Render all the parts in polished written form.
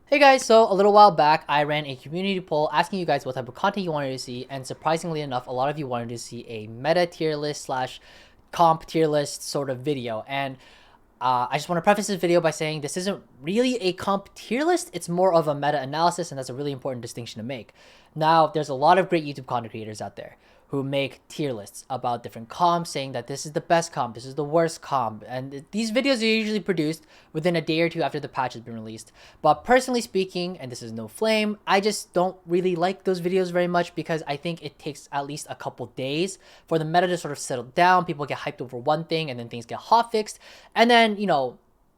Hey guys, so a little while back, I ran a community poll asking you guys what type of content you wanted to see, and surprisingly enough, a lot of you wanted to see a meta tier list slash comp tier list sort of video. And I just want to preface this video by saying this isn't really a comp tier list, it's more of a meta analysis, and that's a really important distinction to make. Now, there's a lot of great YouTube content creators out there who make tier lists about different comps, saying that this is the best comp, this is the worst comp, and these videos are usually produced within a day or two after the patch has been released. But personally speaking, and this is no flame, I just don't really like those videos very much because I think it takes at least a couple days for the meta to sort of settle down. People get hyped over one thing and then things get hotfixed, and then,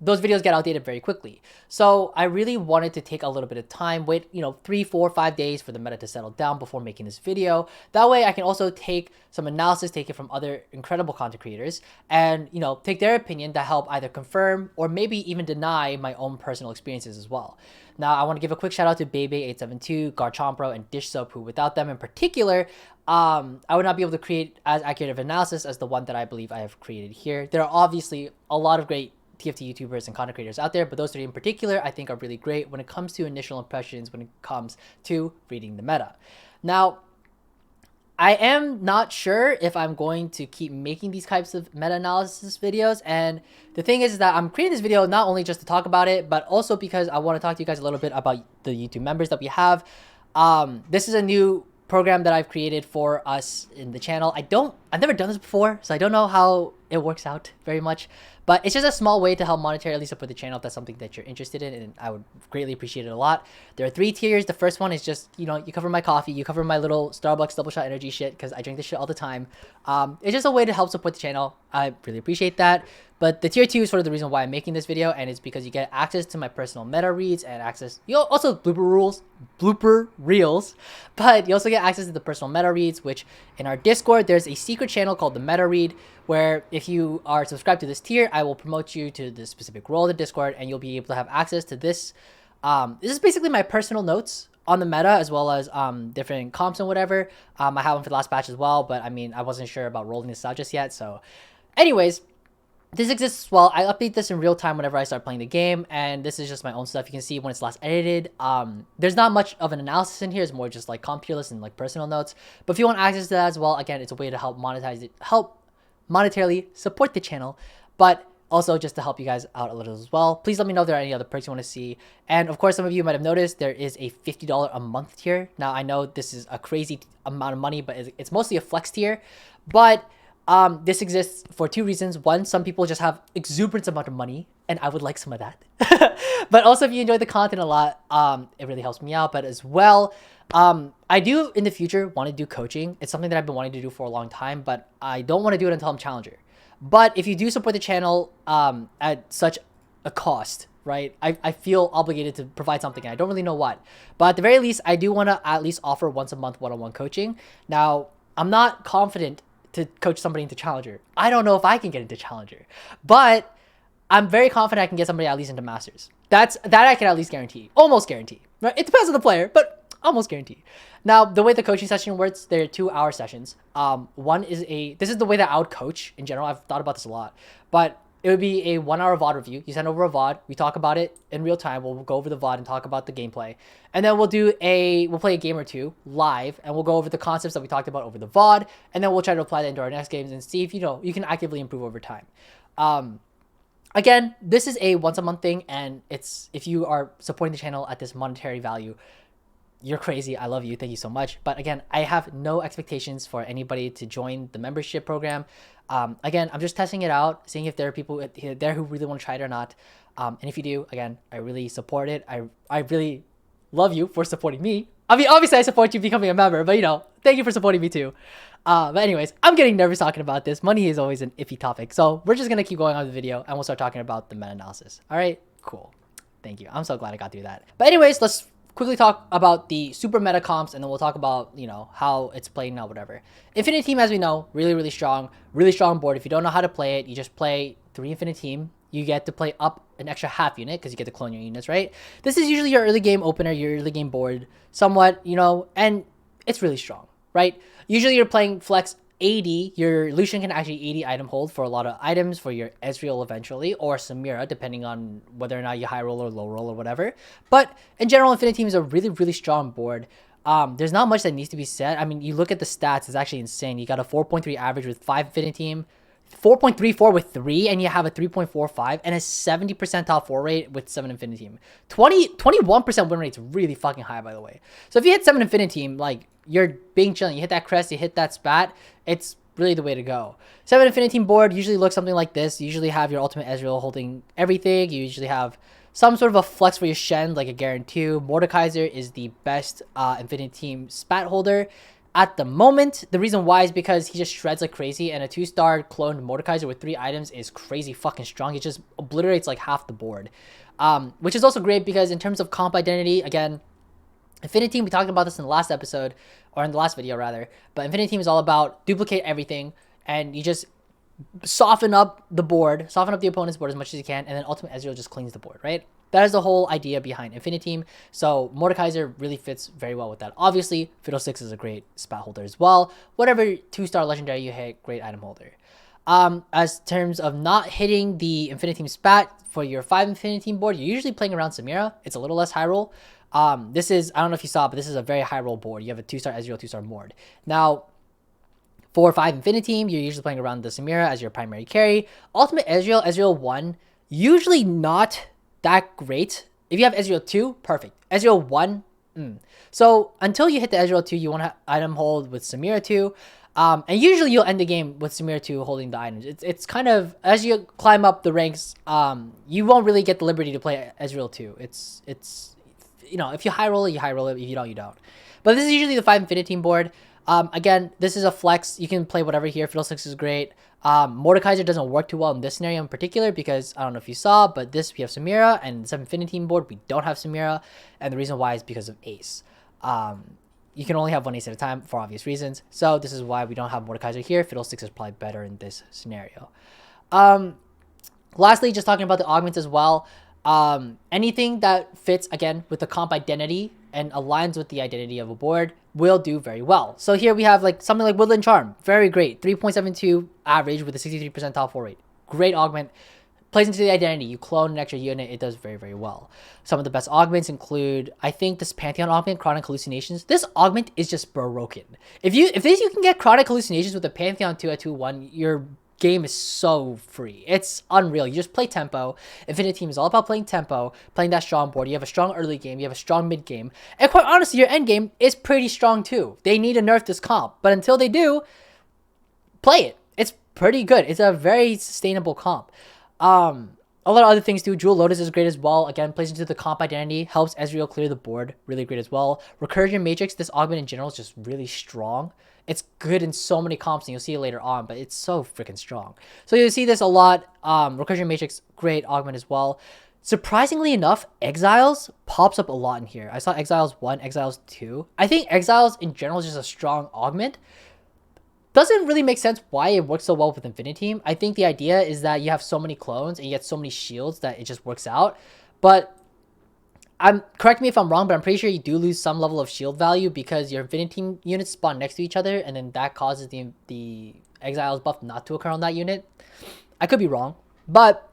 those videos get outdated very quickly. So I really wanted to take a little bit of time, wait, 3, 4, 5 days for the meta to settle down before making this video. That way I can also take some analysis, take it from other incredible content creators, and, take their opinion to help either confirm or maybe even deny my own personal experiences as well. Now, I want to give a quick shout out to Bebe872, Garchompro, and Dish Soap, who without them in particular, I would not be able to create as accurate of analysis as the one that I believe I have created here. There are obviously a lot of great TFT YouTubers and content creators out there, but those three in particular I think are really great when it comes to initial impressions, when it comes to reading the meta. Now, I am not sure if I'm going to keep making these types of meta-analysis videos, and the thing is that I'm creating this video not only just to talk about it, but also because I want to talk to you guys a little bit about the YouTube members that we have. This is a new program that I've created for us in the channel. I've never done this before, so I don't know how it works out very much, but it's just a small way to help monetarily support the channel if that's something that you're interested in, and I would greatly appreciate it a lot. There are 3 tiers. The first one is just, you cover my coffee, you cover my little Starbucks double shot energy shit, because I drink this shit all the time. It's just a way to help support the channel. I really appreciate that. But the tier 2 is sort of the reason why I'm making this video, and it's because you get access to my personal meta reads and access, also blooper reels, but you also get access to the personal meta reads, which in our Discord, there's a secret channel called the Meta Read, where if you are subscribed to this tier, I will promote you to the specific role in the Discord, and you'll be able to have access to this. This is basically my personal notes on the meta, as well as different comps and whatever. I have them for the last patch as well, but I mean, I wasn't sure about rolling this out just yet. So anyways, this exists as well. I update this in real time whenever I start playing the game, and this is just my own stuff. You can see when it's last edited. There's not much of an analysis in here. It's more just like comp tier lists and like personal notes. But if you want access to that as well, again, it's a way to help monetize it, help monetarily support the channel, but also just to help you guys out a little as well. Please let me know if there are any other perks you want to see. And of course, some of you might have noticed there is a $50 a month tier. Now, I know this is a crazy amount of money, but it's mostly a flex tier. But this exists for 2 reasons. One, some people just have exuberant amount of money, and I would like some of that. But also, if you enjoy the content a lot, it really helps me out. But as well, I do in the future want to do coaching. It's something that I've been wanting to do for a long time, but I don't want to do it until I'm challenger. But if you do support the channel at such a cost, right, I feel obligated to provide something, and I don't really know what. But at the very least, I do want to at least offer once a month one-on-one coaching. Now, I'm not confident to coach somebody into challenger. I don't know if I can get into challenger, but I'm very confident I can get somebody at least into masters. That I can at least guarantee, almost guarantee. Right? It depends on the player, but almost guarantee. Now, the way the coaching session works, there are 2-hour sessions. One is this is the way that I would coach in general. I've thought about this a lot, but it would be a 1-hour VOD review. You send over a VOD. We talk about it in real time. We'll go over the VOD and talk about the gameplay. And then we'll play a game or 2 live, and we'll go over the concepts that we talked about over the VOD. And then we'll try to apply that into our next games and see if, you can actively improve over time. Again, this is a once a month thing, and if you are supporting the channel at this monetary value, you're crazy. I love you. Thank you so much. But again, I have no expectations for anybody to join the membership program. Again, I'm just testing it out, seeing if there are people there who really want to try it or not. And if you do, again, I really support it. I really love you for supporting me. I mean, obviously I support you becoming a member, but thank you for supporting me too. But anyways, I'm getting nervous talking about this. Money is always an iffy topic. So we're just going to keep going on the video, and we'll start talking about the meta-analysis. All right, cool. Thank you. I'm so glad I got through that. But anyways, let's quickly talk about the super meta comps, and then we'll talk about, how it's playing now, whatever. Infiniteam, as we know, really strong board. If you don't know how to play it, you just play 3 Infiniteam. You get to play up an extra half unit because you get to clone your units, right? This is usually your early game opener, your early game board, somewhat, and it's really strong, right? Usually you're playing flex 80, your Lucian can actually 80 item hold for a lot of items for your Ezreal eventually, or Samira, depending on whether or not you high roll or low roll or whatever. But in general, Infiniteam is a really, really strong board. There's not much that needs to be said. I mean, you look at the stats, it's actually insane. You got a 4.3 average with 5 Infiniteam, 4.34 with 3, and you have a 3.45 and a 70% top 4 rate with 7 Infiniteam. 21% win rate's really fucking high, by the way. So if you hit 7 Infiniteam, like, you're being chilling. You hit that crest, you hit that spat, it's really the way to go. 7 Infiniteam board usually looks something like this. You usually have your ultimate Ezreal holding everything. You usually have some sort of a flex for your Shen, like a Garen 2. Mordekaiser is the best Infiniteam spat holder at the moment. The reason why is because he just shreds like crazy, and a 2-star cloned Mordekaiser with 3 items is crazy fucking strong. It just obliterates like half the board, which is also great because in terms of comp identity, again, Infiniteam, we talked about this in the last episode, or in the last video rather, but Infiniteam is all about duplicate everything, and you just soften up the board, soften up the opponent's board as much as you can, and then Ultimate Ezreal just cleans the board, right? That is the whole idea behind Infiniteam. So Mordekaiser really fits very well with that. Obviously, Fiddlesticks is a great spat holder as well. Whatever 2-star legendary you hit, great item holder. As terms of not hitting the Infiniteam spat for your 5 Infiniteam board, you're usually playing around Samira. It's a little less high roll. This is, I don't know if you saw, but this is a very high roll board. You have a 2-star Ezreal, 2-star Mord. Now, for 5 Infiniteam, you're usually playing around the Samira as your primary carry. Ultimate Ezreal, Ezreal 1, usually not that great. If you have Ezreal 2, perfect. Ezreal 1, So until you hit the Ezreal 2, you want to item hold with Samira 2. And usually you'll end the game with Samira 2 holding the items. It's kind of, as you climb up the ranks, you won't really get the liberty to play Ezreal 2. It's you know, if you high roll it, you high roll it. If you don't, you don't. But this is usually the 5 Infiniteam board. Again, this is a flex. You can play whatever here. Fiddlesticks is great. Mordekaiser doesn't work too well in this scenario in particular because, I don't know if you saw, but this, we have Samira, and 7 Infiniteam board, we don't have Samira. And the reason why is because of Ace. You can only have one Ace at a time for obvious reasons. So this is why we don't have Mordekaiser here. Fiddlesticks is probably better in this scenario. Lastly, just talking about the augments as well. Anything that fits, again, with the comp identity and aligns with the identity of a board will do very well. So here we have like something like Woodland Charm. Very great. 3.72 average with a 63% top 4 rate. Great augment. Plays into the identity. You clone an extra unit, it does very, very well. Some of the best augments include, I think, this Pantheon augment, Chronic Hallucinations. This augment is just broken. If you can get Chronic Hallucinations with a Pantheon 2 at 2-1, your game is so free. It's unreal. You just play tempo. Infiniteam is all about playing tempo, playing that strong board. You have a strong early game, you have a strong mid game, and quite honestly, your end game is pretty strong too. They need to nerf this comp, but until they do, play it. It's pretty good. It's a very sustainable comp. A lot of other things too. Jewel Lotus is great as well. Again, plays into the comp identity, helps Ezreal clear the board. Really great as well. Recursion Matrix, this augment in general is just really strong. It's good in so many comps, and you'll see it later on, but it's so freaking strong. So you'll see this a lot. Recursion Matrix, great augment as well. Surprisingly enough, Exiles pops up a lot in here. I saw Exiles 1, Exiles 2. I think Exiles in general is just a strong augment. Doesn't really make sense why it works so well with Infiniteam. I think the idea is that you have so many clones and you get so many shields that it just works out. But correct me if I'm wrong, but I'm pretty sure you do lose some level of shield value because your Infiniteam units spawn next to each other, and then that causes the Exiles buff not to occur on that unit. I could be wrong, but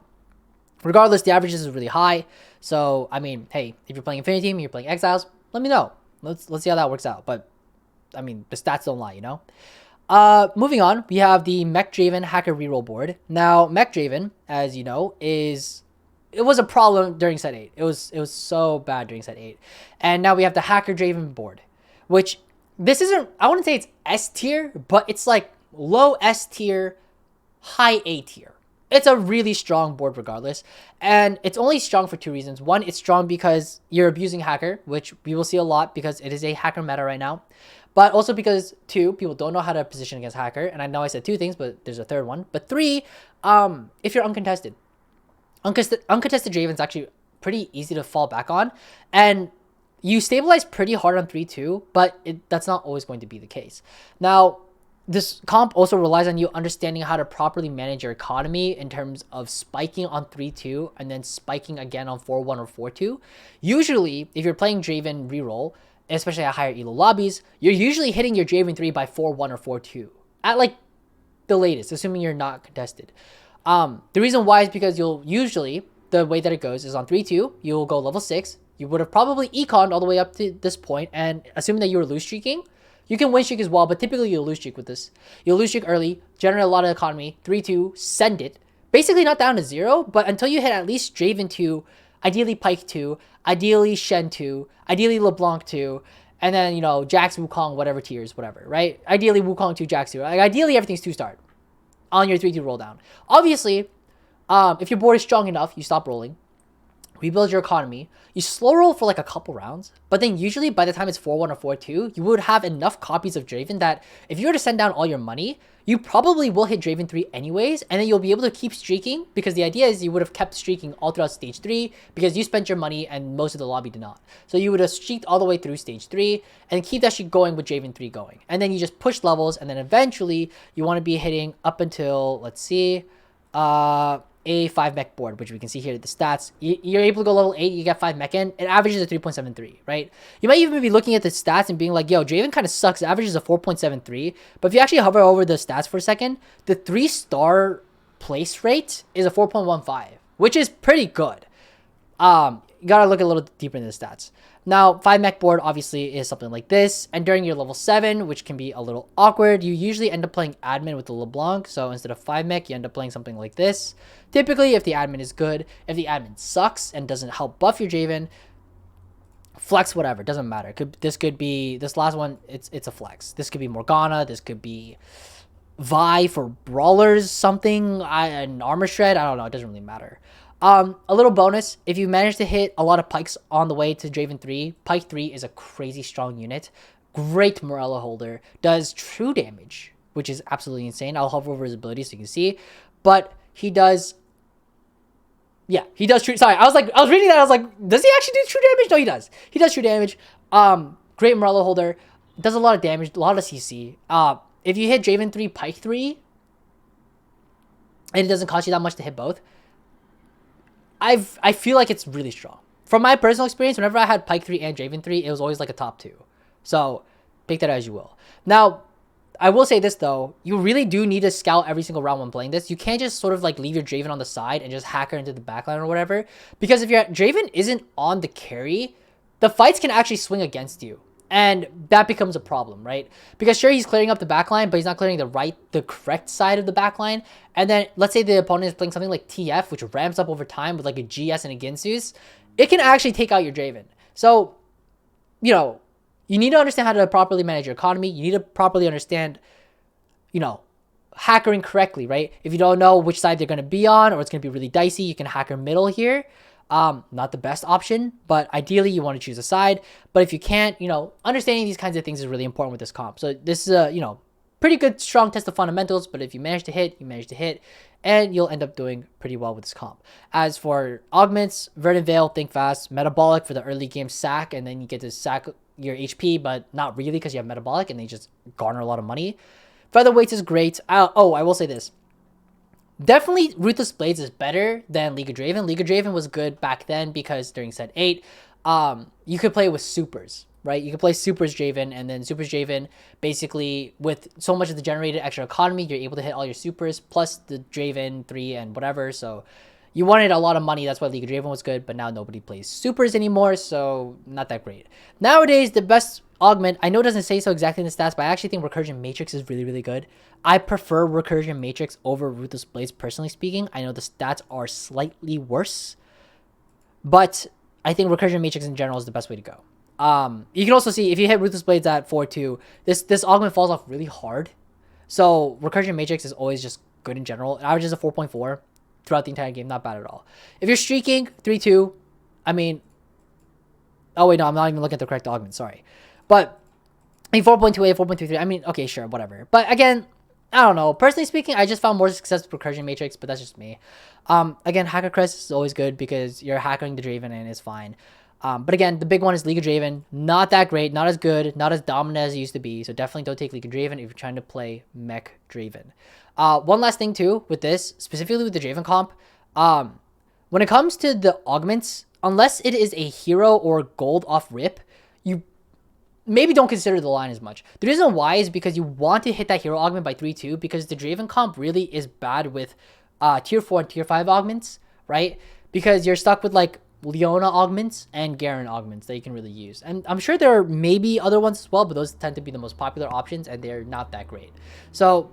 regardless, the averages is really high. So I mean, hey, if you're playing Infiniteam, you're playing Exiles, let me know. Let's see how that works out. But I mean, the stats don't lie, you know. Moving on, we have the Mech Draven Hacker Reroll board. Now, Mech Draven, as you know, it was a problem during set 8. It was so bad during set 8. And now we have the Hacker Draven board, which this isn't, I wouldn't say it's S tier, but it's like low S tier, high A tier. It's a really strong board regardless. And it's only strong for 2 reasons. One, it's strong because you're abusing Hacker, which we will see a lot because it is a Hacker meta right now. But also because 2, people don't know how to position against Hacker. And I know I said 2 things, but there's a third one. But 3, if you're uncontested. Uncontested Draven is actually pretty easy to fall back on. And you stabilize pretty hard on 3-2, but that's not always going to be the case. Now, this comp also relies on you understanding how to properly manage your economy in terms of spiking on 3-2 and then spiking again on 4-1 or 4-2. Usually, if you're playing Draven reroll, especially at higher elo lobbies, you're usually hitting your Draven 3 by 4-1 or 4-2 at like the latest, assuming you're not contested. The reason why is because you'll usually, the way that it goes is on 3-2, you'll go level 6. You would have probably econed all the way up to this point, and assuming that you were loose streaking, you can win streak as well, but typically you'll lose streak with this. You'll lose streak early, generate a lot of economy, 3-2, send it. Basically not down to 0, but until you hit at least Draven 2, ideally Pike 2, ideally Shen 2, ideally LeBlanc 2, and then, you know, Jax, Wukong, whatever tiers, whatever, right? Ideally Wukong 2, Jax 2. Like, ideally everything's 2-star on your 3-2 roll down. Obviously, if your board is strong enough, you stop rolling, rebuild your economy, you slow roll for like a couple rounds, but then usually by the time it's 4-1 or 4-2, you would have enough copies of Draven that if you were to send down all your money, you probably will hit Draven 3 anyways, and then you'll be able to keep streaking, because the idea is you would have kept streaking all throughout stage 3 because you spent your money and most of the lobby did not. So you would have streaked all the way through stage 3 and keep that streak going with Draven 3 going. And then you just push levels, and then eventually you want to be hitting up until, let's see, a 5 mech board, which we can see here at the stats. You're able to go level 8, you get 5 mech in, it averages a 3.73, right? You might even be looking at the stats and being like, yo, Draven kind of sucks, it averages a 4.73, but if you actually hover over the stats for a second, the 3-star place rate is a 4.15, which is pretty good. You gotta look a little deeper into the stats. Now, 5 mech board obviously is something like this, and during your level 7, which can be a little awkward, you usually end up playing admin with the LeBlanc, so instead of 5 mech, you end up playing something like this. Typically, if the admin is good, if the admin sucks and doesn't help buff your Draven, flex whatever, doesn't matter. This could be, this last one, it's a flex. This could be Morgana, this could be Vi for brawlers, something, an armor shred, I don't know, it doesn't really matter. A little bonus, if you manage to hit a lot of pikes on the way to Draven 3, Pike 3 is a crazy strong unit. Great Morella holder. Does true damage, which is absolutely insane. I'll hover over his ability so you can see. But he does... Yeah, he does true... Sorry, I was reading that, I was like, does he actually do true damage? No, he does. He does true damage. Great Morella holder. Does a lot of damage, a lot of CC. If you hit Draven 3, Pike 3, and it doesn't cost you that much to hit both, I feel like it's really strong. From my personal experience, whenever I had Pike 3 and Draven 3, it was always like a top 2. So, take that as you will. Now, I will say this though, you really do need to scout every single round when playing this. You can't just sort of like leave your Draven on the side and just hack her into the backline or whatever. Because if your Draven isn't on the carry, the fights can actually swing against you. And that becomes a problem, right? Because sure, he's clearing up the backline, but he's not clearing the correct side of the backline. And then let's say the opponent is playing something like TF, which ramps up over time with like a GS and a Guinsoo. It can actually take out your Draven. So, you know, you need to understand how to properly manage your economy. You need to properly understand, you know, hackering correctly, right? If you don't know which side they're going to be on, or it's going to be really dicey, you can hacker middle here. Not the best option, but ideally you want to choose a side. But if you can't, you know, understanding these kinds of things is really important with this comp. So this is a, you know, pretty good, strong test of fundamentals, but if you manage to hit, you manage to hit, and you'll end up doing pretty well with this comp. As for augments, Verdant Veil, think fast, metabolic for the early game sack, and then you get to sack your HP, but not really because you have metabolic, and they just garner a lot of money. Featherweights is great. I will say this. Definitely, Ruthless Blades is better than League of Draven. League of Draven was good back then because during set 8, you could play with supers, right? You could play supers Draven, and then supers Draven, basically, with so much of the generated extra economy, you're able to hit all your supers, plus the Draven 3 and whatever, so you wanted a lot of money, that's why League of Draven was good, but now nobody plays supers anymore, so not that great. Nowadays, the best augment, I know it doesn't say so exactly in the stats, but I actually think Recursion Matrix is really, really good. I prefer Recursion Matrix over Ruthless Blades, personally speaking. I know the stats are slightly worse, but I think Recursion Matrix in general is the best way to go. You can also see, if you hit Ruthless Blades at 4-2, this augment falls off really hard. So Recursion Matrix is always just good in general. It averages a 4.4 throughout the entire game, not bad at all. If you're streaking 3-2, I mean, oh wait, no, I'm not even looking at the correct augment, sorry. But I mean, 4.28, 4.33, I mean, okay, sure, whatever. But again, I don't know. Personally speaking, I just found more success with Recursion Matrix, but that's just me. Again, Hacker Crest is always good because you're hacking the Draven and it's fine. But again, the big one is League of Draven. Not that great, not as good, not as dominant as it used to be. So definitely don't take League of Draven if you're trying to play mech Draven. One last thing too with this, specifically with the Draven comp. When it comes to the augments, unless it is a hero or gold off rip, maybe don't consider the line as much. The reason why is because you want to hit that hero augment by 3-2 because the Draven comp really is bad with tier 4 and tier 5 augments, right? Because you're stuck with like Leona augments and Garen augments that you can really use. And I'm sure there are maybe other ones as well, but those tend to be the most popular options and they're not that great. So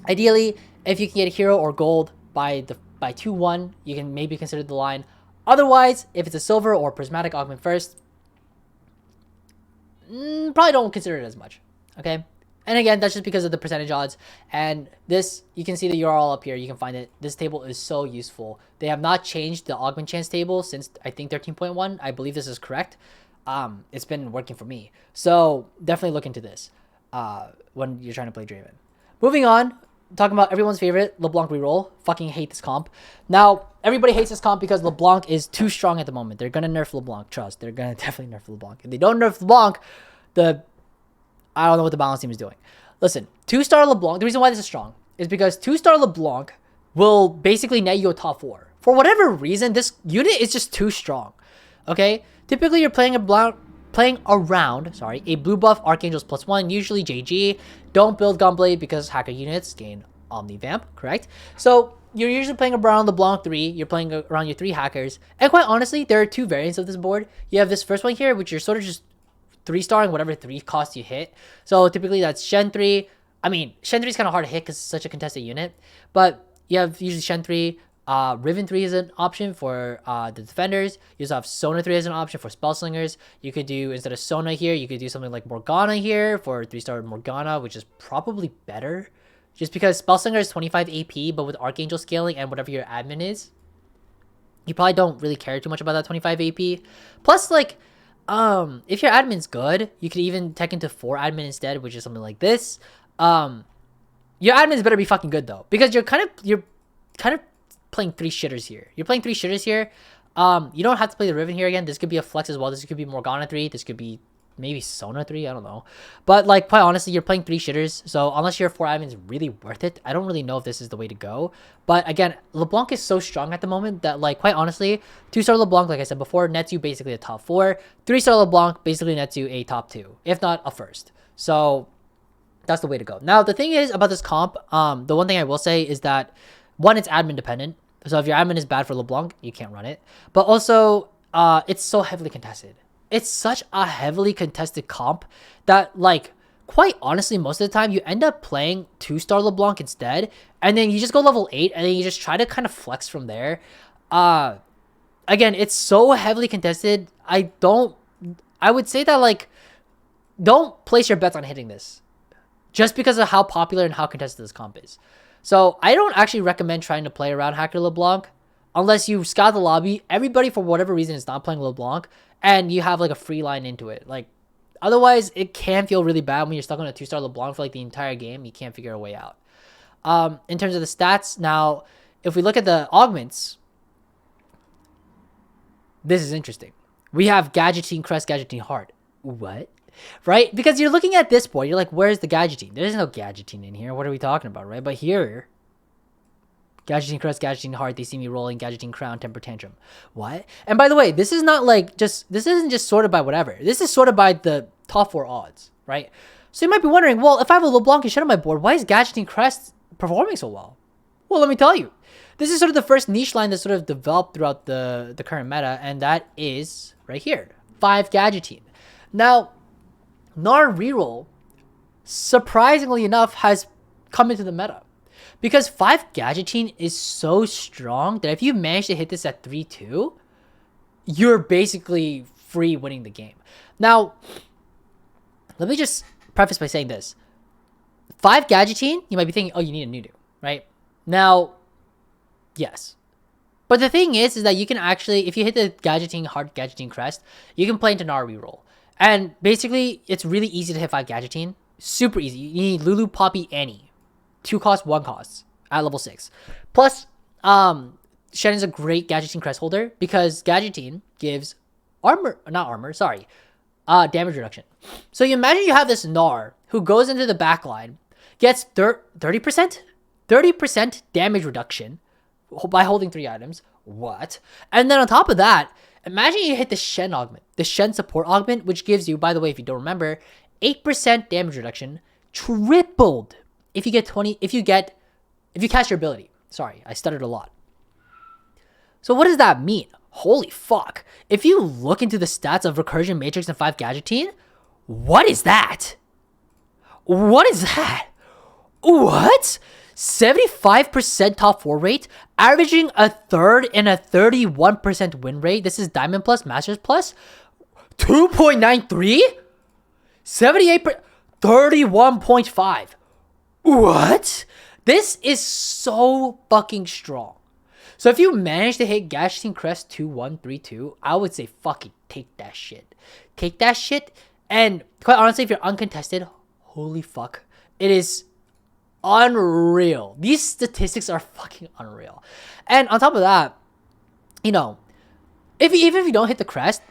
ideally, if you can get a hero or gold by 2-1, you can maybe consider the line. Otherwise, if it's a silver or prismatic augment first, probably don't consider it as much, okay? And again, that's just because of the percentage odds. And this, you can see the URL up here. You can find it. This table is so useful. They have not changed the augment chance table since, I think, 13.1. I believe this is correct. It's been working for me. So definitely look into this when you're trying to play Draven. Moving on, talking about everyone's favorite, LeBlanc reroll. Fucking hate this comp. Now, everybody hates this comp because LeBlanc is too strong at the moment. They're going to nerf LeBlanc. Trust. They're going to definitely nerf LeBlanc. If they don't nerf LeBlanc, I don't know what the balance team is doing. Listen, 2-star LeBlanc, the reason why this is strong is because 2-star LeBlanc will basically net you a top 4. For whatever reason, this unit is just too strong. Okay? Typically, you're playing around a blue buff Archangels +1, usually JG. Don't build Gunblade because hacker units gain Omnivamp, correct? So you're usually playing around LeBlanc 3. You're playing around your 3 hackers. And quite honestly, there are 2 variants of this board. You have this first one here, which you're sort of just 3-starring whatever 3 costs you hit. So typically that's Shen 3. I mean, Shen 3 is kind of hard to hit because it's such a contested unit. But you have usually Shen 3. Riven 3 is an option for the defenders. You also have Sona 3 as an option for spell slingers. You could do, instead of Sona here, you could do something like Morgana here for 3-star Morgana, which is probably better. Just because spell slinger is 25 AP, but with Archangel scaling and whatever your admin is, you probably don't really care too much about that 25 AP. Plus, like, if your admin's good, you could even tech into 4 admin instead, which is something like this. Your admins better be fucking good though, because you're kind of playing 3 shitters here. You're playing 3 shitters here. You don't have to play the Riven here again. This could be a flex as well. This could be Morgana 3. This could be maybe Sona 3. I don't know. But like, quite honestly, you're playing 3 shitters. So unless your 4 admin is really worth it, I don't really know if this is the way to go. But again, LeBlanc is so strong at the moment that, like, quite honestly, 2-star LeBlanc, like I said before, nets you basically a top 4. 3-star LeBlanc basically nets you a top 2, if not a first. So that's the way to go. Now, the thing is about this comp, the one thing I will say is that, one, it's admin dependent. So if your admin is bad for LeBlanc, you can't run it. But also, it's so heavily contested. It's such a heavily contested comp that, like, quite honestly, most of the time, you end up playing 2-star LeBlanc instead. And then you just go level 8, and then you just try to kind of flex from there. Again, it's so heavily contested. I would say that, like, don't place your bets on hitting this, just because of how popular and how contested this comp is. So I don't actually recommend trying to play around Hacker LeBlanc unless you scout the lobby. Everybody, for whatever reason, is not playing LeBlanc, and you have like a free line into it. Like, otherwise, it can feel really bad when you're stuck on a 2-star LeBlanc for like the entire game. You can't figure a way out. In terms of the stats, now, if we look at the augments, this is interesting. We have Gadgeteen Crest, Gadgeteen Heart. What? Right? Because you're looking at this board, you're like, where's the Gadgeteen? There's no Gadgeteen in here. What are we talking about, right? But here, Gadgeteen Crest, Gadgeteen Heart, they see me rolling, Gadgeteen Crown, Temper Tantrum. What? And by the way, this is not like this isn't just sorted by whatever. This is sorted by the top 4 odds, right? So you might be wondering, well, if I have a LeBlanc and shit on my board, why is Gadgeteen Crest performing so well? Well, let me tell you. This is sort of the first niche line that sort of developed throughout the current meta, and that is right here, 5 Gadgeteen. Now, gnar reroll, surprisingly enough, has come into the meta. Because 5 Gadgeteen is so strong that if you manage to hit this at 3-2, you're basically free winning the game. Now, let me just preface by saying this. 5 Gadgeteen, you might be thinking, oh, you need a Nudu, right? Now, yes. But the thing is that you can actually, if you hit the Gadgeteen Heart, Gadgeteen Crest, you can play into gnar reroll. And basically, it's really easy to hit 5 Gadgeteen. Super easy. You need Lulu, Poppy, Annie. 2 costs, 1 costs at level 6. Plus, Shen is a great Gadgeteen Crest holder because Gadgeteen gives damage reduction. So you imagine you have this gnar who goes into the backline, gets 30%? 30% damage reduction by holding 3 items. What? And then on top of that, Imagine you hit the Shen augment, the Shen support augment, which gives you, by the way, if you don't remember, 8% damage reduction, tripled if you cast your ability. Sorry, I stuttered a lot. So what does that mean? Holy fuck. If you look into the stats of Recursion Matrix and 5 Gadgeteen, what is that? What is that? What? 75% top 4 rate, averaging a third and a 31% win rate. This is Diamond Plus, Masters Plus. 2.93? 78%, 31.5. What? This is so fucking strong. So if you manage to hit Gadgeteen Crest 2132, I would say fucking take that shit. Take that shit. And quite honestly, if you're uncontested, holy fuck, it is unreal. These statistics are fucking unreal. And on top of that, you know, even if you don't hit the crest,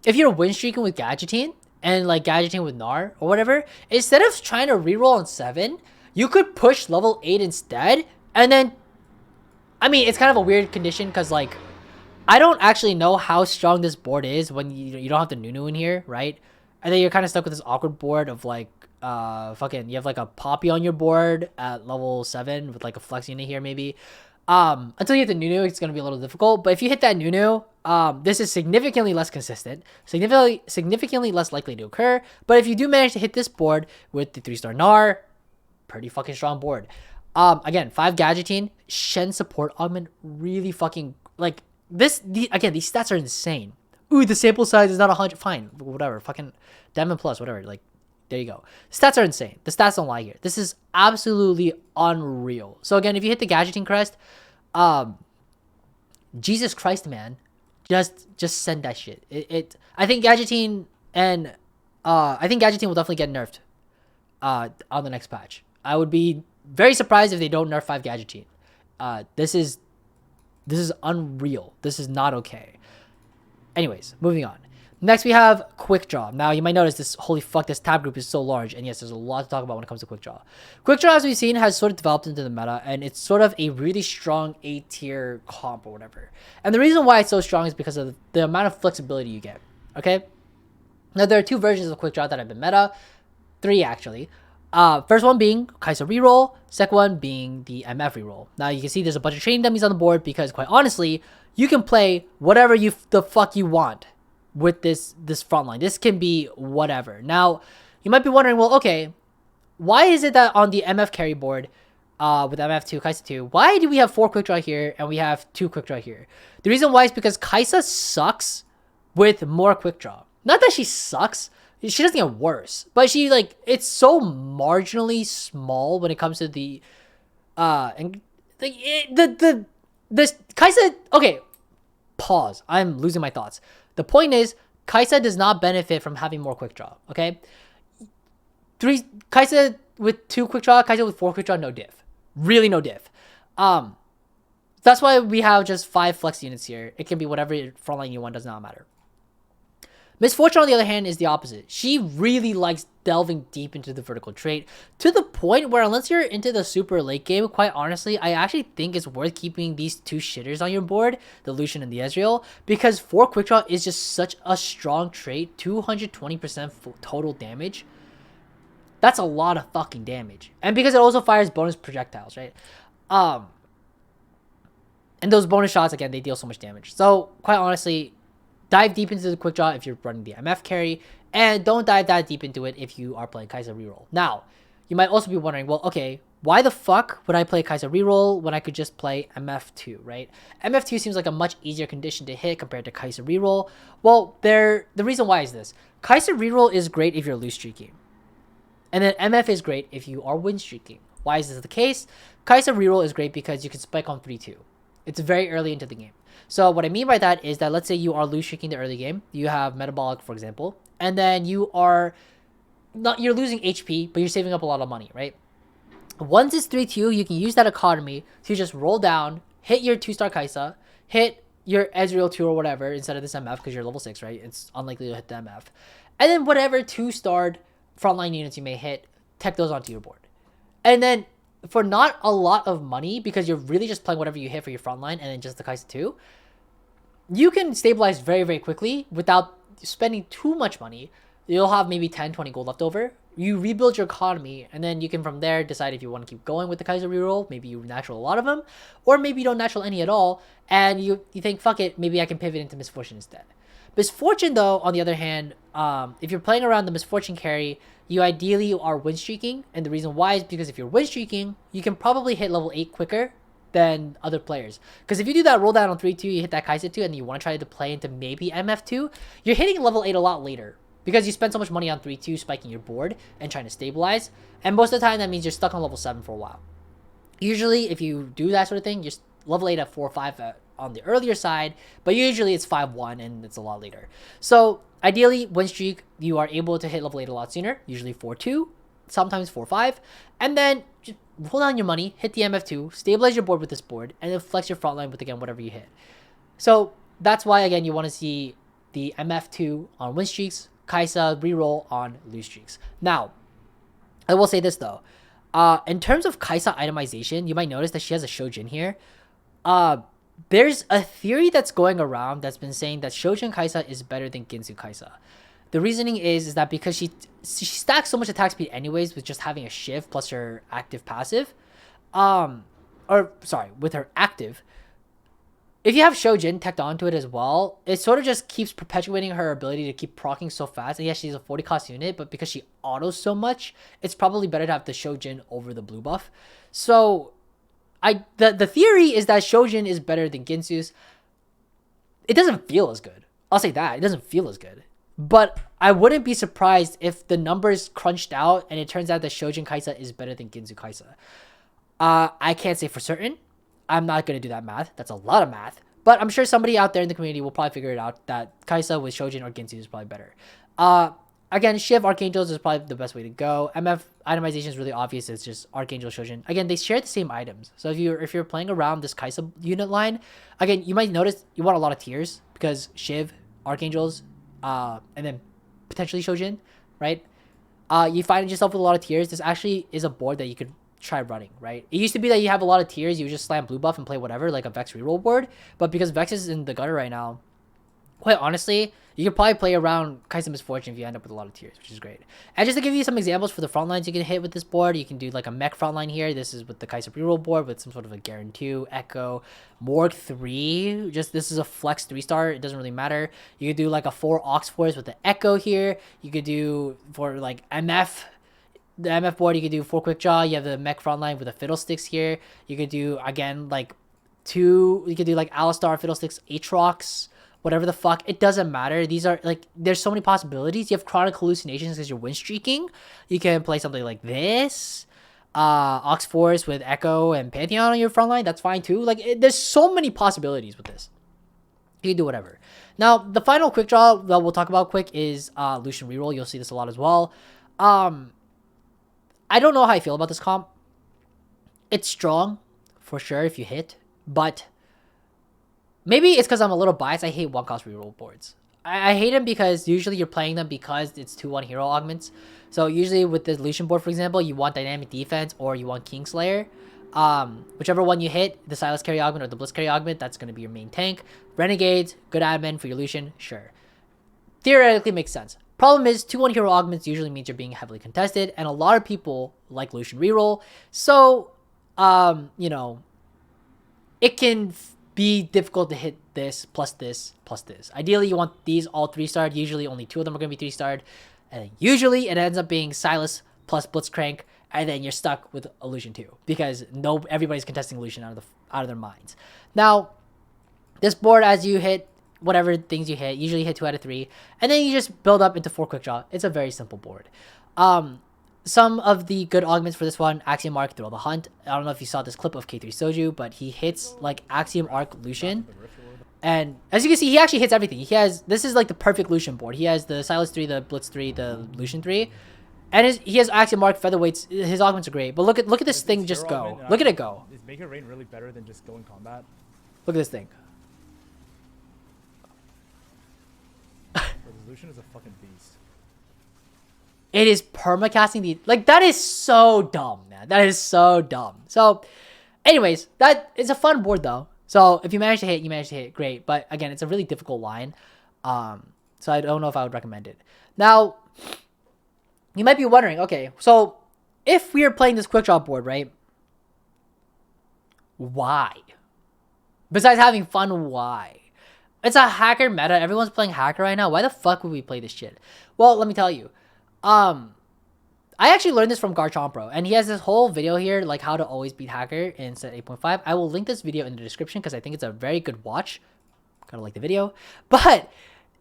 if you're win streaking with Gadgeteen and like Gadgeteen with gnar or whatever, instead of trying to reroll on 7, you could push level 8 instead. And then, I mean, it's kind of a weird condition because like, I don't actually know how strong this board is when you don't have the Nunu in here, right? And then you're kind of stuck with this awkward board of like, you have like a Poppy on your board at level 7 with like a flex unit here maybe. Until you hit the Nunu, it's going to be a little difficult. But if you hit that Nunu, this is significantly less consistent, significantly less likely to occur. But if you do manage to hit this board with the 3-star gnar, pretty fucking strong board. Again, 5 Gadgeteen, Shen support augment, really fucking, like, again, these stats are insane. Ooh, the sample size is not 100, fine, whatever, fucking Diamond Plus, whatever, like, there you go. Stats are insane. The stats don't lie here. This is absolutely unreal. So again, if you hit the Gadgeteen Crest, Jesus Christ, man, just send that shit. I think Gadgeteen will definitely get nerfed on the next patch. I would be very surprised if they don't nerf 5 Gadgeteen. This is unreal. This is not okay. Anyways, moving on. Next, we have quickdraw. Now, you might notice this, holy fuck, this tab group is so large. And yes, there's a lot to talk about when it comes to quickdraw. Quickdraw, as we've seen, has sort of developed into the meta. And it's sort of a really strong A-tier comp or whatever. And the reason why it's so strong is because of the amount of flexibility you get. Okay? Now, there are 2 versions of quickdraw that have been meta. 3, actually. First one being Kai'Sa reroll. Second one being the MF reroll. Now, you can see there's a bunch of training dummies on the board because, quite honestly, you can play whatever the fuck you want with this frontline. This can be whatever. Now, you might be wondering, well, okay, why is it that on the MF carry board with MF2, Kai'Sa 2, why do we have 4 quickdraw here and we have 2 quickdraw here? The reason why is because Kai'Sa sucks with more quickdraw. Not that she sucks. She doesn't get worse, but she, like, it's so marginally small when it comes to the Kai'Sa. Okay, pause. I'm losing my thoughts. The point is, Kai'Sa does not benefit from having more quickdraw. Okay, Kai'Sa with 2 quickdraw, Kai'Sa with 4 quickdraw, no diff. Really, no diff. That's why we have just 5 flex units here. It can be whatever frontline you want. Does not matter. Miss Fortune, on the other hand, is the opposite. She really likes delving deep into the vertical trait to the point where, unless you're into the super late game, quite honestly, I actually think it's worth keeping these 2 shitters on your board, the Lucian and the Ezreal, because 4 quickdraw is just such a strong trait. 220% total damage. That's a lot of fucking damage. And because it also fires bonus projectiles, right? And those bonus shots, again, they deal so much damage. So, quite honestly, dive deep into the quickdraw if you're running the MF carry, and don't dive that deep into it if you are playing Kai'Sa reroll. Now, you might also be wondering, well, okay, why the fuck would I play Kai'Sa reroll when I could just play MF2, right? MF2 seems like a much easier condition to hit compared to Kai'Sa reroll. Well, the reason why is this. Kai'Sa reroll is great if you're loose streaking. And then MF is great if you are win streaking. Why is this the case? Kai'Sa reroll is great because you can spike on 3-2. It's very early into the game. So what I mean by that is that let's say you are loose streaking the early game. You have metabolic, for example, and then you're losing HP, but you're saving up a lot of money, right? Once it's 3-2, you can use that economy to just roll down, hit your 2-star Kai'Sa, hit your Ezreal 2 or whatever instead of this MF because you're level 6, right? It's unlikely to hit the MF. And then whatever 2-starred frontline units you may hit, tech those onto your board. And then for not a lot of money, because you're really just playing whatever you hit for your frontline and then just the Kai'Sa 2, you can stabilize very, very quickly without spending too much money. You'll have maybe 10, 20 gold left over. You rebuild your economy, and then you can from there decide if you want to keep going with the Kaiser reroll. Maybe you natural a lot of them, or maybe you don't natural any at all, and you think, fuck it, maybe I can pivot into Misfortune instead. Misfortune, though, on the other hand, if you're playing around the Misfortune carry, you ideally are win streaking, and the reason why is because if you're win streaking, you can probably hit level 8 quicker than other players. Because if you do that roll down on 3-2, you hit that Kaiser 2, and you want to try to play into maybe MF2, you're hitting level 8 a lot later. Because you spend so much money on 3-2 spiking your board and trying to stabilize. And most of the time, that means you're stuck on level 7 for a while. Usually, if you do that sort of thing, you're level 8 at 4 or 5 on the earlier side. But usually, it's 5-1 and it's a lot later. So, ideally, win streak, you are able to hit level 8 a lot sooner. Usually 4-2, sometimes 4-5. And then, just roll down your money, hit the MF2, stabilize your board with this board, and then flex your frontline with, again, whatever you hit. So, that's why, again, you want to see the MF2 on win streaks, Kaisa reroll on lose streaks. Now, I will say this though. In terms of Kaisa itemization, you might notice that she has a shojin here. There's a theory that's going around that's been saying that shojin Kaisa is better than guinsoo Kaisa. The reasoning is that because she stacks so much attack speed anyways with just having a shift plus her active passive. With her active. If you have Shojin teched onto it as well, it sort of just keeps perpetuating her ability to keep proccing so fast. And yes, she's a 40 cost unit, but because she autos so much, it's probably better to have the Shojin over the blue buff. So, the theory is that Shojin is better than Ginsoo's. It doesn't feel as good. I'll say that. It doesn't feel as good. But I wouldn't be surprised if the numbers crunched out and it turns out that Shojin Kaisa is better than Guinsoo Kaisa. I can't say for certain. I'm not going to do that math. That's a lot of math. But I'm sure somebody out there in the community will probably figure it out that Kaisa with Shojin or Ginsoo is probably better. Again, Shiv Archangels is probably the best way to go. MF itemization is really obvious. It's just Archangel Shojin. Again, they share the same items. So if you're playing around this Kaisa unit line, again, you might notice you want a lot of tiers because Shiv, Archangels, and then potentially Shojin, right? You find yourself with a lot of tiers. This actually is a board that you could try running, right? It used to be that you have a lot of tiers, you would just slam blue buff and play whatever, like a Vex reroll board. But because Vex is in the gutter right now, quite honestly, you could probably play around Kaisa Misfortune if you end up with a lot of tiers, which is great. And just to give you some examples for the front lines you can hit with this board, you can do like a mech front line here. This is with the Kaisa reroll board with some sort of a Garen 2, Echo, Morg 3. Just this is a flex 3-star. It doesn't really matter. You could do like a 4 Ox Force with the Echo here. You could do for like MF. The MF board, you could do 4 quickdraw. You have the mech frontline with the fiddlesticks here. You could do, again, like 2. You could do like Alistar, fiddlesticks, Aatrox, whatever the fuck. It doesn't matter. These are like, there's so many possibilities. You have chronic hallucinations because you're win streaking. You can play something like this. Ox Force with Echo and Pantheon on your frontline. That's fine too. Like, there's so many possibilities with this. You can do whatever. Now, the final quickdraw that we'll talk about quick is Lucian reroll. You'll see this a lot as well. I don't know how I feel about this comp. It's strong, for sure, if you hit. But maybe it's because I'm a little biased. I hate one-cost reroll boards. I hate them because usually you're playing them because it's 2-1 hero augments. So usually with the Lucian board, for example, you want dynamic defense or you want Kingslayer. Whichever one you hit, the Silas carry augment or the Blitz carry augment, that's going to be your main tank. Renegades, good admin for your Lucian, sure. Theoretically makes sense. Problem is, 2-1 hero augments usually means you're being heavily contested, and a lot of people like Lucian reroll. So, you know, it can be difficult to hit this, plus this, plus this. Ideally, you want these all 3-starred. Usually, only 2 of them are going to be 3-starred. And then usually, it ends up being Silas plus Blitzcrank, and then you're stuck with Illusion 2. Because everybody's contesting Illusion out of their minds. Now, this board, as you hit whatever things you hit, usually hit 2 out of 3, and then you just build up into 4 quickdraw. It's a very simple board. Some of the good augments for this one, Axiom Arc, Thrill the Hunt. I don't know if you saw this clip of K3 Soju, but he hits like Axiom Arc Lucian. And as you can see, he actually hits everything. This is like the perfect Lucian board. He has the Silas 3, the Blitz 3, the Lucian 3. And he has Axiom Arc, Featherweights. His augments are great. But look at this thing just go. Look at it go. Is Make It Rain really better than just go in combat? Look at this thing. Lucian is a fucking beast. It is permacasting the... Like, that is so dumb, man. That is so dumb. So, anyways, that is a fun board, though. So if you manage to hit, you manage to hit, great. But again, it's a really difficult line. So I don't know if I would recommend it. Now, you might be wondering, okay, so if we are playing this quick draw board, right? Why? Besides having fun, why? It's a hacker meta. Everyone's playing hacker right now. Why the fuck would we play this shit? Well, let me tell you. I actually learned this from Garchompro, and he has this whole video here, like how to always beat hacker in set 8.5. I will link this video in the description because I think it's a very good watch. Gotta like the video. But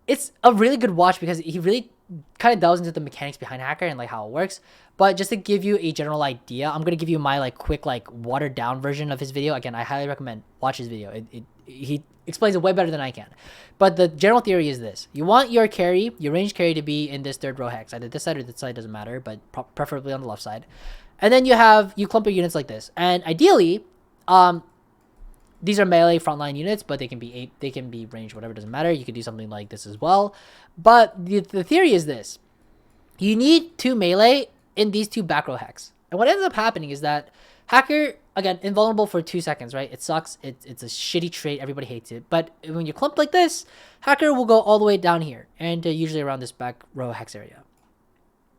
it's a really good watch because he really kind of delves into the mechanics behind hacker and like how it works. But just to give you a general idea, I'm gonna give you my like quick like watered down version of his video. Again, I highly recommend watch his video. He explains it way better than I can. But the general theory is this: you want your carry, your range carry, to be in this third row hex. Either this side or this side, doesn't matter, but preferably on the left side. And then you clump your units like this. And ideally, these are melee frontline units, but they can be range, whatever, doesn't matter. You could do something like this as well. But the theory is this: you need 2 melee in these 2 back row hex. And what ends up happening is that hacker, again, invulnerable for 2 seconds, right? It sucks. It's a shitty trait. Everybody hates it. But when you clump like this, hacker will go all the way down here and usually around this back row hex area.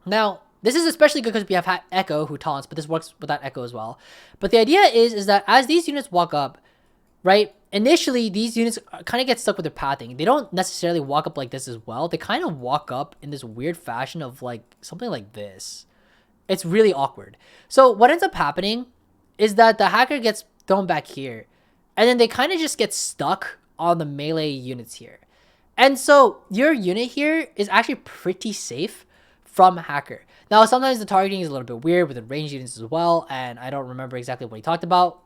Now, this is especially good because we have Echo who taunts, but this works without Echo as well. But the idea is that as these units walk up, right, initially these units kind of get stuck with their pathing. They don't necessarily walk up like this as well. They kind of walk up in this weird fashion of like something like this. It's really awkward. So what ends up happening is that the hacker gets thrown back here, and then they kind of just get stuck on the melee units here. And so your unit here is actually pretty safe from hacker. Now, sometimes the targeting is a little bit weird with the ranged units as well, and I don't remember exactly what he talked about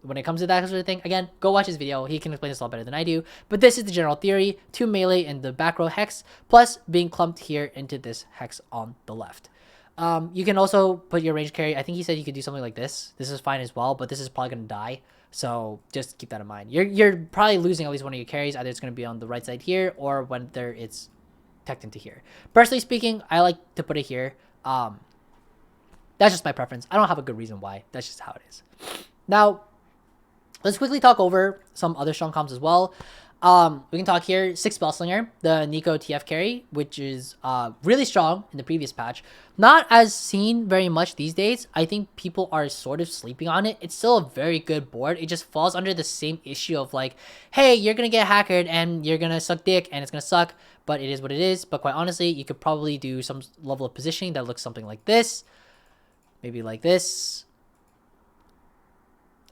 when it comes to that sort of thing. Again, go watch his video. He can explain this a lot better than I do. But this is the general theory: 2 melee in the back row hex, plus being clumped here into this hex on the left. You can also put your range carry. I think he said you could do something like this. This is fine as well, but this is probably going to die. So just keep that in mind. You're probably losing at least one of your carries. Either it's going to be on the right side here, or whether it's tucked into here. Personally speaking, I like to put it here. That's just my preference. I don't have a good reason why. That's just how it is. Now, let's quickly talk over some other strong comps as well. We can talk here 6 Spellslinger, the Neeko TF carry, which is really strong in the previous patch. Not as seen very much these days. I think people are sort of sleeping on it. It's still a very good board. It just falls under the same issue of like, hey, you're going to get hackered and you're going to suck dick and it's going to suck, but it is what it is. But quite honestly, you could probably do some level of positioning that looks something like this. Maybe like this.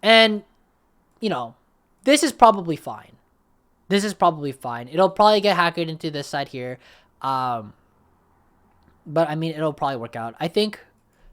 And, you know, this is probably fine. This is probably fine. It'll probably get hacked into this side here. But, I mean, it'll probably work out. I think,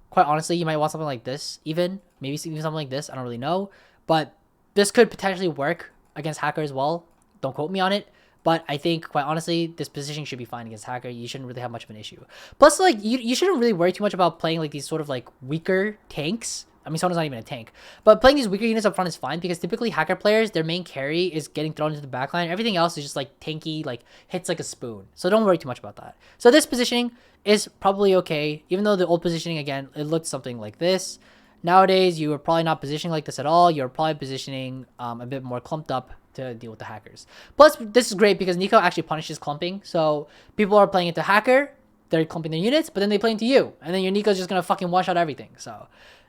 quite honestly, you might want something like this even. Maybe even something like this. I don't really know. But this could potentially work against hacker as well. Don't quote me on it. But I think, quite honestly, this positioning should be fine against hacker. You shouldn't really have much of an issue. Plus, like, you shouldn't really worry too much about playing, like, these sort of, like, weaker tanks. I mean, someone's not even a tank. But playing these weaker units up front is fine because typically hacker players, their main carry is getting thrown into the backline. Everything else is just, like, tanky, like, hits like a spoon. So don't worry too much about that. So this positioning is probably okay. Even though the old positioning, again, it looked something like this. Nowadays, you are probably not positioning like this at all. You're probably positioning a bit more clumped up to deal with the hackers. Plus, this is great because Neeko actually punishes clumping. So people are playing into hacker, they're clumping their units, but then they play into you. And then your Neeko's just going to fucking one-shot everything. So,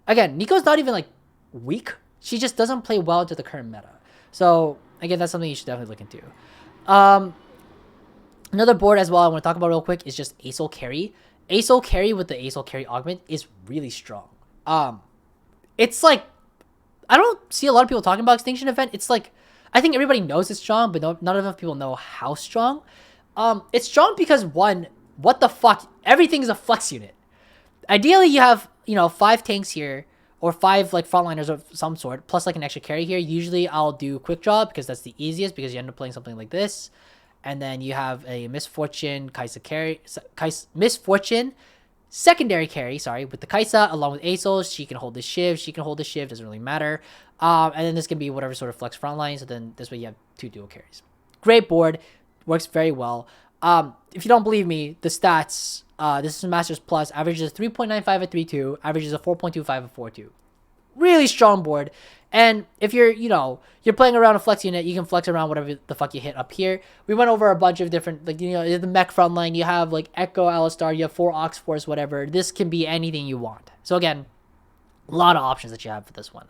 again, Neeko's not even, like, weak. She just doesn't play well into the current meta. So, again, that's something you should definitely look into. Another board as well I want to talk about real quick is just Acel carry. Acel carry with the Acel carry augment is really strong. It's like, I don't see a lot of people talking about Extinction event. It's like, I think everybody knows it's strong, but not enough people know how strong. It's strong because, one, what the fuck? Everything is a flex unit. Ideally, you have, 5 tanks here, or 5, like, frontliners of some sort, plus, like, an extra carry here. Usually, I'll do quick draw because that's the easiest because you end up playing something like this. And then you have a Misfortune, Misfortune, secondary carry, with the Kaisa, along with Acel. She can hold the Shiv, doesn't really matter. And then this can be whatever sort of flex frontline, so then this way you have 2 dual carries. Great board, works very well. If you don't believe me, the stats, this is Masters Plus, averages 3.95 at 3.2, averages a 4.25 at 4.2. really strong board. And if you're, you're playing around a flex unit, you can flex around whatever the fuck you hit up here. We went over a bunch of different, like, the mech frontline. You have, like, Echo, Alistar. You have 4 Ox Force, whatever. This can be anything you want. So, again, a lot of options that you have for this one.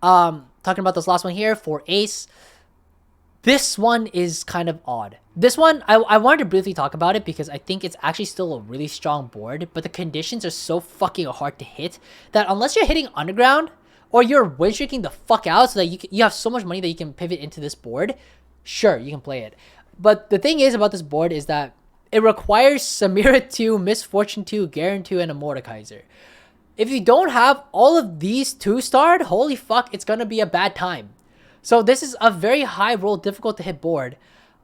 Talking about this last one here, for Ace. This one is kind of odd. This one, I wanted to briefly talk about it because I think it's actually still a really strong board, but the conditions are so fucking hard to hit that unless you're hitting underground or you're win streaking the fuck out so that you have so much money that you can pivot into this board, sure, you can play it. But the thing is about this board is that it requires Samira 2, Misfortune 2, Garen 2, and a Mordekaiser. If you don't have all of these 2-starred, holy fuck, it's gonna be a bad time. So this is a very high roll, difficult to hit board.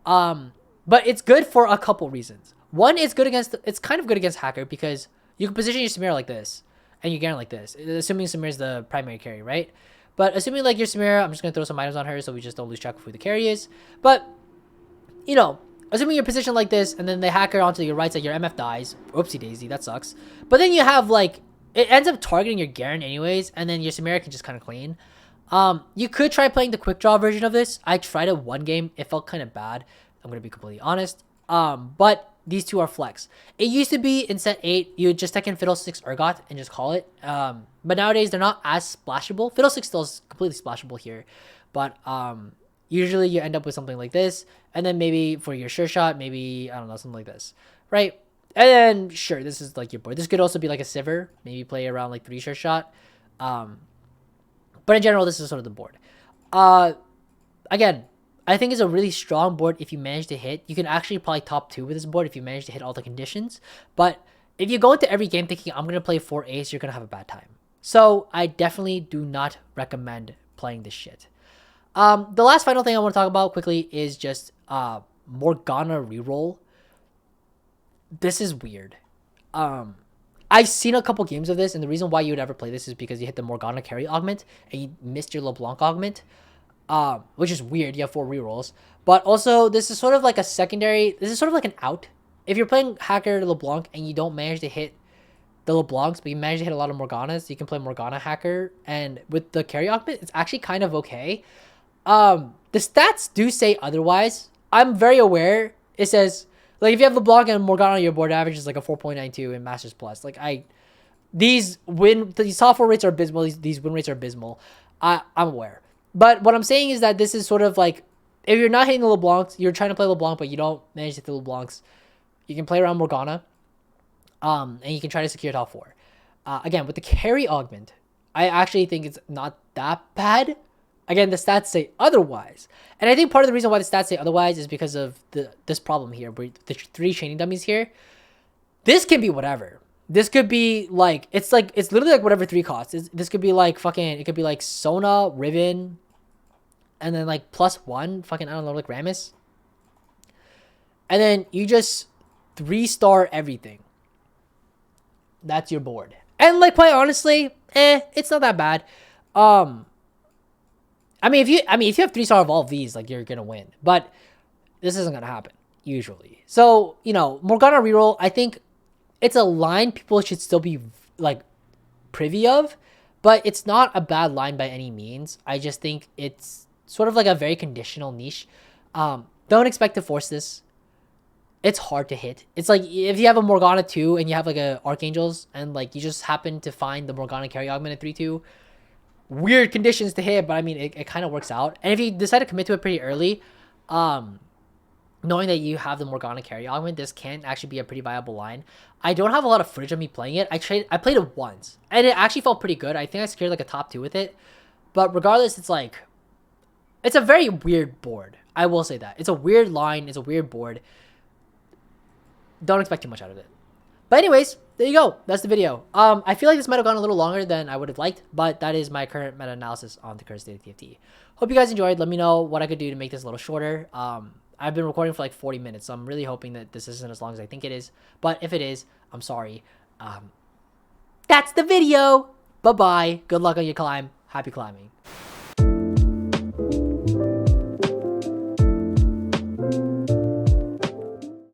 But it's good for a couple reasons. One, it's kind of good against Hacker because you can position your Samira like this and you Garen like this, assuming Samira's the primary carry, right? But assuming like your Samira, I'm just going to throw some items on her so we just don't lose track of who the carry is. But, assuming you're positioned like this and then they Hacker onto your right side, your MF dies. Oopsie daisy, that sucks. But then you have like, it ends up targeting your Garen anyways, and then your Samira can just kind of clean. You could try playing the quick draw version of this. I tried it one game. It felt kind of bad. I'm going to be completely honest. But these two are flex. It used to be in set 8, you would just take in Fiddlesticks Urgot and just call it. But nowadays, they're not as splashable. Fiddlesticks still is completely splashable here. But usually you end up with something like this. And then maybe for your sure shot, maybe, I don't know, something like this. Right? And then, sure, this is like your board. This could also be like a Sivir. Maybe play around like 3 sure shot. But in general, this is sort of the board. Again, I think it's a really strong board if you manage to hit. You can actually probably top 2 with this board if you manage to hit all the conditions. But if you go into every game thinking, I'm going to play 4 Ace, you're going to have a bad time. So I definitely do not recommend playing this shit. The last final thing I want to talk about quickly is just Morgana reroll. This is weird. I've seen a couple games of this, and the reason why you would ever play this is because you hit the Morgana carry augment, and you missed your LeBlanc augment, which is weird. You have 4 rerolls. But also, this is sort of like a secondary, this is sort of like an out. If you're playing Hacker LeBlanc, and you don't manage to hit the LeBlancs, but you manage to hit a lot of Morganas, you can play Morgana Hacker, and with the carry augment, it's actually kind of okay. The stats do say otherwise. I'm very aware. It says, like, if you have LeBlanc and Morgana on your board, average is like a 4.92 in Masters Plus. Like, these software rates are abysmal. These win rates are abysmal. I'm aware. But what I'm saying is that this is sort of like, if you're not hitting the LeBlancs, you're trying to play LeBlanc, but you don't manage to hit the LeBlancs, you can play around Morgana, and you can try to secure top 4. Again, with the carry augment, I actually think it's not that bad. Again, the stats say otherwise. And I think part of the reason why the stats say otherwise is because of this problem here, where the 3 training dummies here. This can be whatever. This could be like, it's literally like whatever 3 costs. This could be like fucking, it could be like Sona, Riven, and then like +1, fucking, I don't know, like Rammus. And then you just 3-star everything. That's your board. And like, quite honestly, it's not that bad. I mean, if you have 3-star of all of these, like, you're gonna win. But this isn't gonna happen usually. So Morgana reroll, I think it's a line people should still be like privy of, but it's not a bad line by any means. I just think it's sort of like a very conditional niche. Don't expect to force this. It's hard to hit. It's like if you have a Morgana 2 and you have like a Archangels and like you just happen to find the Morgana carry augment at 3/2. Weird conditions to hit, but I mean, it kind of works out. And if you decide to commit to it pretty early, knowing that you have the Morgana carry augment, this can actually be a pretty viable line. I don't have a lot of footage of me playing it. I played it once, and it actually felt pretty good. I think I secured like a top 2 with it. But regardless, it's a very weird board. I will say that. It's a weird line. It's a weird board. Don't expect too much out of it. But anyways, there you go. That's the video. I feel like this might have gone a little longer than I would have liked, but that is my current meta-analysis on the current state of TFT. Hope you guys enjoyed. Let me know what I could do to make this a little shorter. I've been recording for like 40 minutes, so I'm really hoping that this isn't as long as I think it is. But if it is, I'm sorry. That's the video. Bye-bye. Good luck on your climb. Happy climbing.